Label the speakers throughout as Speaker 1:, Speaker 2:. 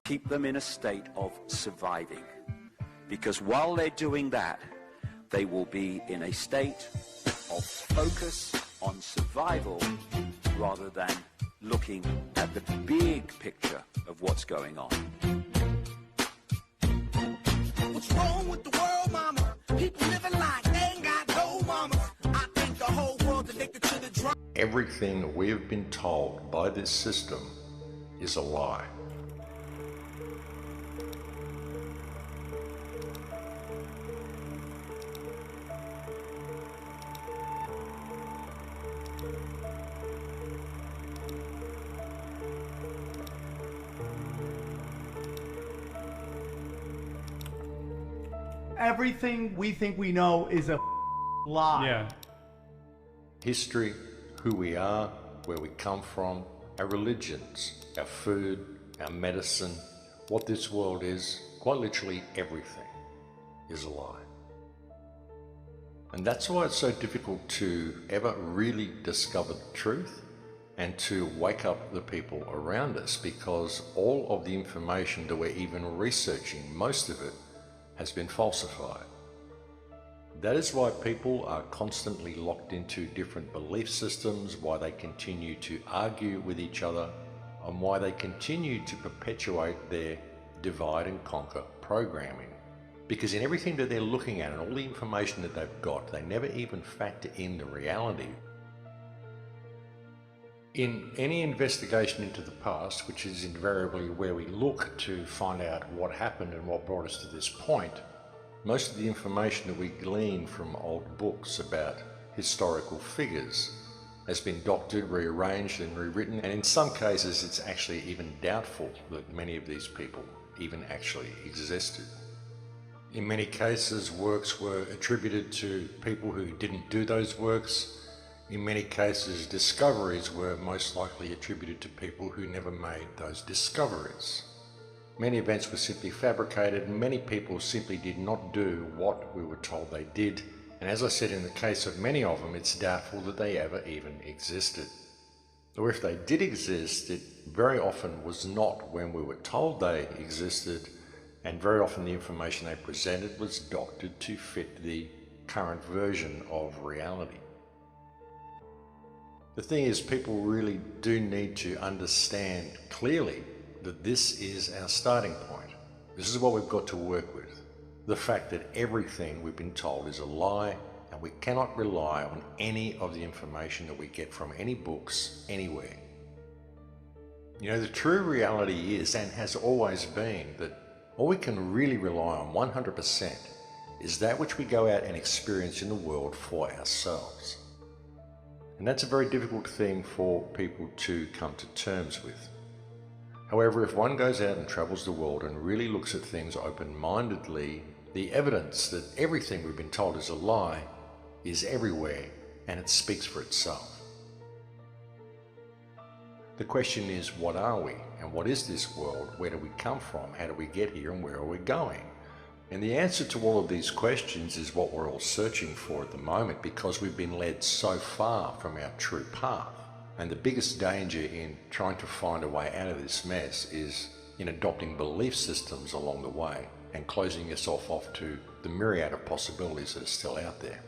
Speaker 1: Keep them in a state of surviving, because while they're doing that, they will be in a state of focus on survival rather than looking at the big picture of what's going on.
Speaker 2: What's wrong with the world, mama? People living like they ain't got no mama. I think the whole world's addicted to the drug.
Speaker 3: Everything we have been told by this system is a lie.
Speaker 4: Everything we think we know is a lie.
Speaker 5: Yeah.
Speaker 3: History, who we are, where we come from, our religions, our food, our medicine, what this world is, quite literally everything is a lie. And that's why it's so difficult to ever really discover the truth and to wake up the people around us, because all of the information that we're even researching, most of it, has been falsified. That is why people are constantly locked into different belief systems, why they continue to argue with each other, and why they continue to perpetuate their divide and conquer programming. Because in everything that they're looking at and all the information that they've got, they never even factor in the reality. In any investigation into the past, which is invariably where we look to find out what happened and what brought us to this point, most of the information that we glean from old books about historical figures has been doctored, rearranged and rewritten, and in some cases it's actually even doubtful that many of these people even actually existed. In many cases, works were attributed to people who didn't do those works. In many cases, discoveries were most likely attributed to people who never made those discoveries. Many events were simply fabricated, and many people simply did not do what we were told they did. And as I said, in the case of many of them, it's doubtful that they ever even existed. Or if they did exist, it very often was not when we were told they existed, and very often the information they presented was doctored to fit the current version of reality. The thing is, people really do need to understand clearly that this is our starting point. This is what we've got to work with. The fact that everything we've been told is a lie, and we cannot rely on any of the information that we get from any books anywhere. You know, the true reality is, and has always been, that all we can really rely on 100% is that which we go out and experience in the world for ourselves. And that's a very difficult thing for people to come to terms with. However, if one goes out and travels the world and really looks at things open-mindedly, the evidence that everything we've been told is a lie is everywhere, and it speaks for itself. The question is, what are we? And what is this world? Where do we come from? How do we get here? And where are we going? And the answer to all of these questions is what we're all searching for at the moment, because we've been led so far from our true path. And the biggest danger in trying to find a way out of this mess is in adopting belief systems along the way and closing yourself off to the myriad of possibilities that are still out there.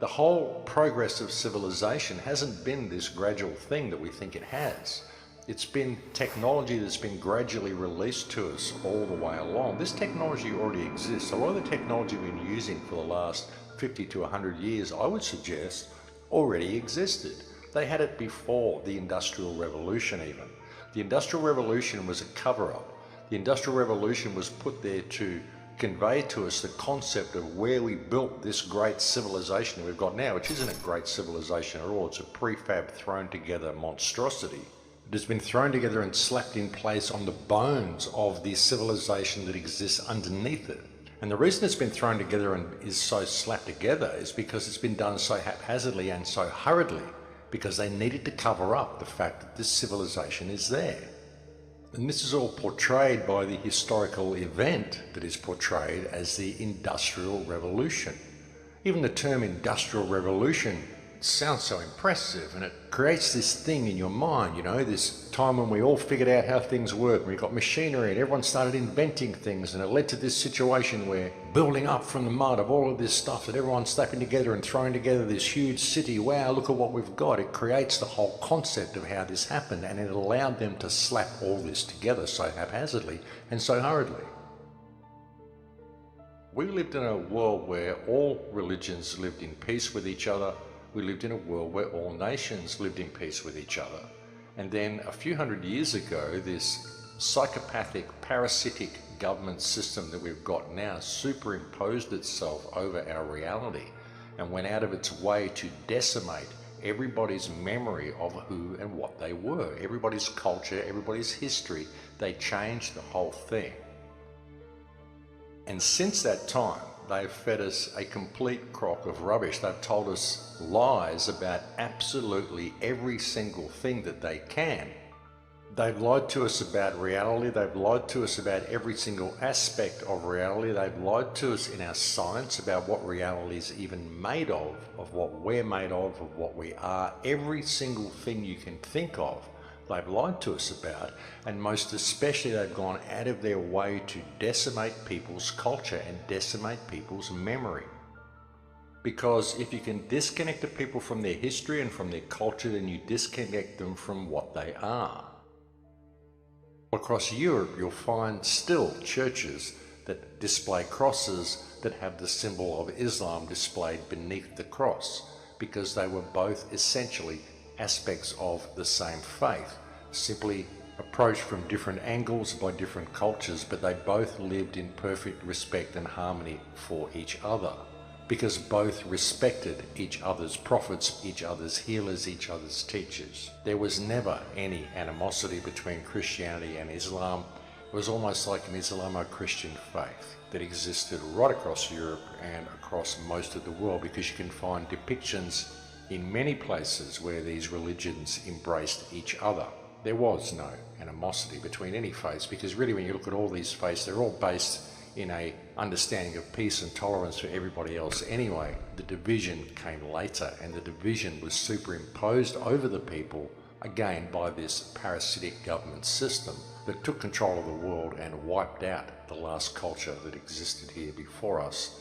Speaker 3: The whole progress of civilization hasn't been this gradual thing that we think it has. It's been technology that's been gradually released to us all the way along. This technology already exists. A lot of the technology we've been using for the last 50 to 100 years, I would suggest, already existed. They had it before the Industrial Revolution even. The Industrial Revolution was a cover-up. The Industrial Revolution was put there to convey to us the concept of where we built this great civilization that we've got now, which isn't a great civilization at all. It's a prefab thrown together monstrosity. It has been thrown together and slapped in place on the bones of the civilization that exists underneath it. And the reason it's been thrown together and is so slapped together is because it's been done so haphazardly and so hurriedly, because they needed to cover up the fact that this civilization is there. And this is all portrayed by the historical event that is portrayed as the Industrial Revolution. Even the term Industrial Revolution sounds so impressive, and it creates this thing in your mind, you know, this time when we all figured out how things work, we got machinery and everyone started inventing things, and it led to this situation where building up from the mud of all of this stuff that everyone's slapping together and throwing together this huge city. Wow, look at what we've got. It creates the whole concept of how this happened, and it allowed them to slap all this together so haphazardly and so hurriedly. We lived in a world where all religions lived in peace with each other. We lived in a world where all nations lived in peace with each other. And then a few hundred years ago, this psychopathic, parasitic government system that we've got now superimposed itself over our reality and went out of its way to decimate everybody's memory of who and what they were, everybody's culture, everybody's history. They changed the whole thing. And since that time, they've fed us a complete crock of rubbish. They've told us lies about absolutely every single thing that they can. They've lied to us about reality. They've lied to us about every single aspect of reality. They've lied to us in our science about what reality is even made of what we're made of what we are. Every single thing you can think of, they've lied to us about, and most especially they've gone out of their way to decimate people's culture and decimate people's memory. Because if you can disconnect the people from their history and from their culture, then you disconnect them from what they are. Across Europe, you'll find still churches that display crosses that have the symbol of Islam displayed beneath the cross, because they were both essentially aspects of the same faith, simply approached from different angles by different cultures, but they both lived in perfect respect and harmony for each other, because both respected each other's prophets, each other's healers, each other's teachers. There was never any animosity between Christianity and Islam. It was almost like an Islamo-Christian faith that existed right across Europe and across most of the world, because you can find depictions in many places where these religions embraced each other. There was no animosity between any faiths, because really when you look at all these faiths, they're all based in a understanding of peace and tolerance for everybody else anyway. The division came later, and the division was superimposed over the people, again by this parasitic government system that took control of the world and wiped out the last culture that existed here before us.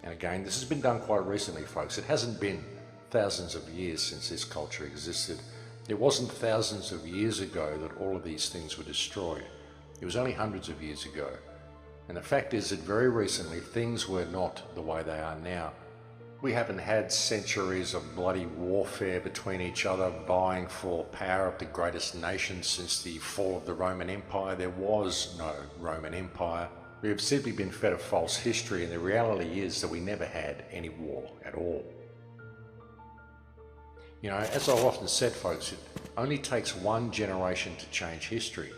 Speaker 3: And again, this has been done quite recently, folks. It hasn't been thousands of years since this culture existed. It wasn't thousands of years ago that all of these things were destroyed. It was only hundreds of years ago. And the fact is that very recently things were not the way they are now. We haven't had centuries of bloody warfare between each other, vying for power of the greatest nation since the fall of the Roman Empire. There was no Roman Empire. We have simply been fed a false history, and the reality is that we never had any war at all. You know, as I've often said, folks, it only takes one generation to change history.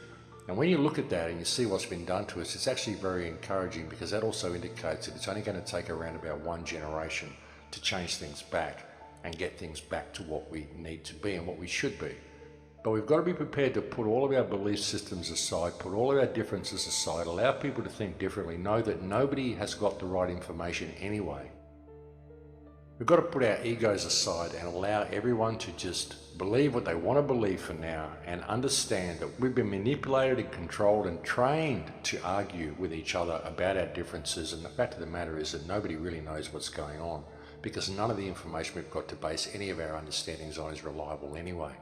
Speaker 3: And when you look at that and you see what's been done to us, it's actually very encouraging, because that also indicates that it's only going to take around about one generation to change things back and get things back to what we need to be and what we should be. But we've got to be prepared to put all of our belief systems aside, put all of our differences aside, allow people to think differently, know that nobody has got the right information anyway. We've got to put our egos aside and allow everyone to just believe what they want to believe for now, and understand that we've been manipulated and controlled and trained to argue with each other about our differences. And the fact of the matter is that nobody really knows what's going on, because none of the information we've got to base any of our understandings on is reliable anyway.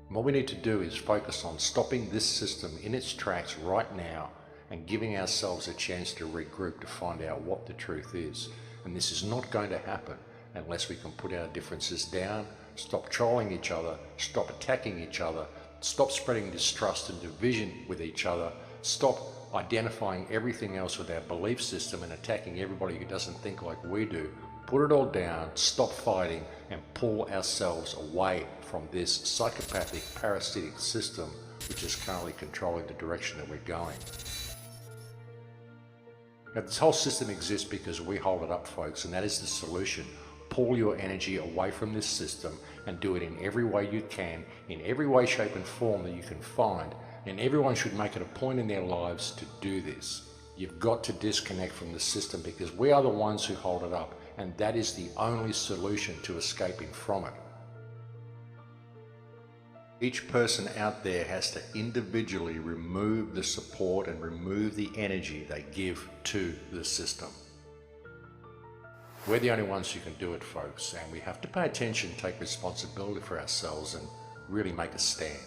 Speaker 3: And what we need to do is focus on stopping this system in its tracks right now and giving ourselves a chance to regroup to find out what the truth is. And this is not going to happen unless we can put our differences down, stop trolling each other, stop attacking each other, stop spreading distrust and division with each other, stop identifying everything else with our belief system and attacking everybody who doesn't think like we do. put it all down, stop fighting, and pull ourselves away from this psychopathic parasitic system which is currently controlling the direction that we're going. Now, this whole system exists because we hold it up, folks, and that is the solution. Pull your energy away from this system and do it in every way you can, in every way, shape and form that you can find, and everyone should make it a point in their lives to do this. You've got to disconnect from the system because we are the ones who hold it up, and that is the only solution to escaping from it. Each person out there has to individually remove the support and remove the energy they give to the system. We're the only ones who can do it, folks, and we have to pay attention, take responsibility for ourselves and really make a stand.